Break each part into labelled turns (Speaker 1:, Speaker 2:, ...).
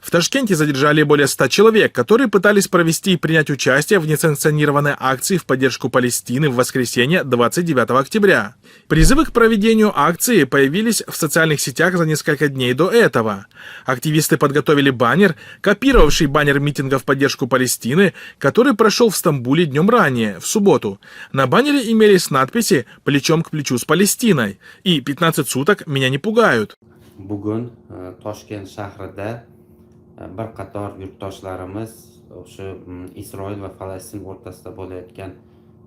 Speaker 1: В Ташкенте задержали более 100 человек, которые пытались провести и принять участие в несанкционированной акции в поддержку Палестины в воскресенье 29 октября. Призывы к проведению акции появились в социальных сетях за несколько дней до этого. Активисты подготовили баннер, копировавший баннер митинга в поддержку Палестины, который прошел в Стамбуле днем ранее, в субботу. На баннере имелись надписи «Плечом к плечу с Палестиной» и «15 суток меня не пугают».
Speaker 2: Bugun Toshkent shahrida bir qator yurtdoshlarimiz o'sha Isroil va Falastin o'rtasida bo'layotgan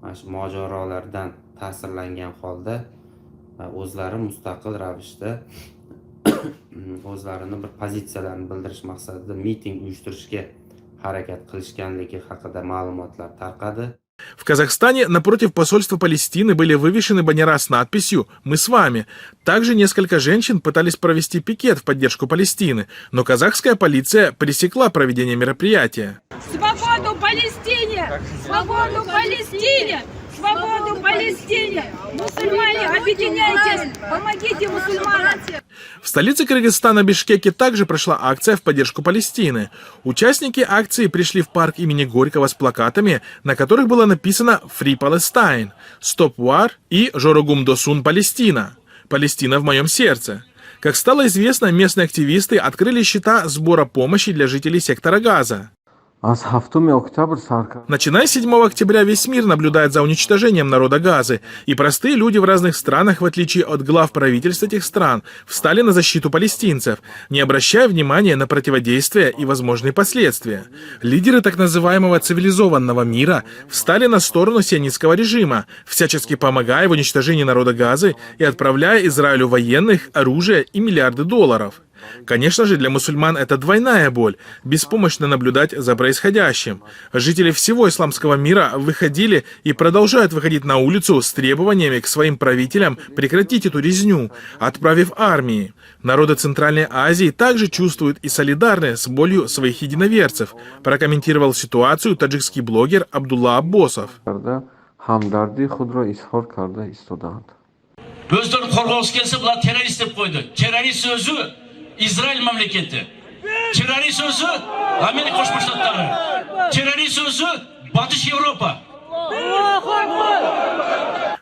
Speaker 2: mana shu mojarolardan ta'sirlangan holda o'zlari mustaqil ravishda o'zlarini bir pozitsiyalarini bildirish maqsadida miting uyushtirishga harakat qilishganligi haqida ma'lumotlar tarqadi.
Speaker 1: В Казахстане напротив посольства Палестины были вывешены баннера с надписью «Мы с вами». Также несколько женщин пытались провести пикет в поддержку Палестины, но казахская полиция пресекла проведение мероприятия.
Speaker 3: Свободу Палестине! Свободу Палестине! Свободу Палестине! Мусульмане, объединяйтесь! Помогите мусульманам!
Speaker 1: В столице Кыргызстана Бишкеке также прошла акция в поддержку Палестины. Участники акции пришли в парк имени Горького с плакатами, на которых было написано «Free Palestine», «Stop War» и «Жорогум Досун Палестина» – «Палестина в моем сердце». Как стало известно, местные активисты открыли счета сбора помощи для жителей сектора Газа. Начиная с 7 октября весь мир наблюдает за уничтожением народа Газы, и простые люди в разных странах, в отличие от глав правительств этих стран, встали на защиту палестинцев, не обращая внимания на противодействие и возможные последствия. Лидеры так называемого цивилизованного мира встали на сторону сионистского режима, всячески помогая в уничтожении народа Газы и отправляя Израилю военных, оружие и миллиарды долларов. Конечно же, для мусульман это двойная боль – беспомощно наблюдать за происходящим. Жители всего исламского мира выходили и продолжают выходить на улицу с требованиями к своим правителям прекратить эту резню, отправив армии. Народы Центральной Азии также чувствуют и солидарны с болью своих единоверцев, прокомментировал ситуацию таджикский блогер Абдулла Аббосов.
Speaker 4: İsrail memleketi. Terörist sözü Amerika Birleşik Devletleri. Terörist sözü Batı Европа.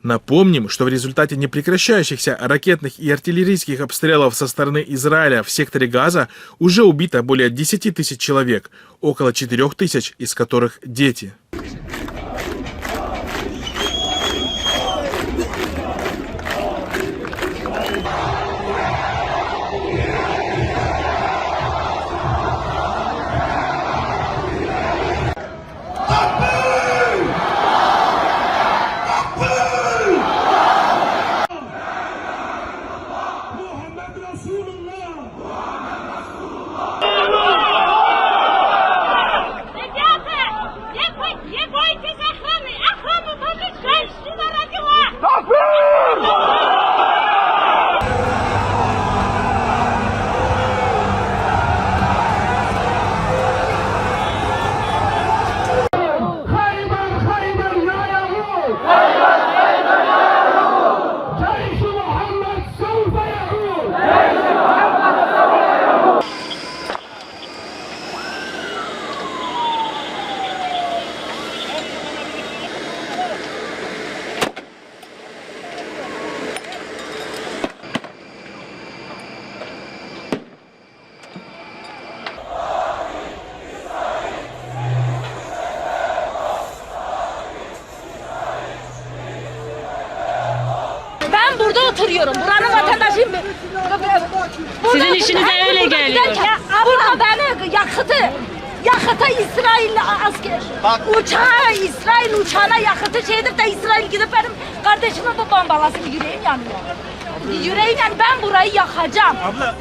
Speaker 1: Напомним, что в результате непрекращающихся ракетных и артиллерийских обстрелов со стороны Израиля в секторе Газа уже убито более 10 тысяч человек, около 4 тысяч из которых дети.
Speaker 3: Burada oturuyorum. Buranın vatandaşıyım.
Speaker 5: Sizin işinize öyle geliyor.
Speaker 3: Burada beni yakıtı İsrail asker. İsrail uçağına yakıtı şey edip de İsrail gidip benim kardeşimin bu bombalasını yüreğim yanıyor. Yüreğim yani ben burayı yakacağım. Abla.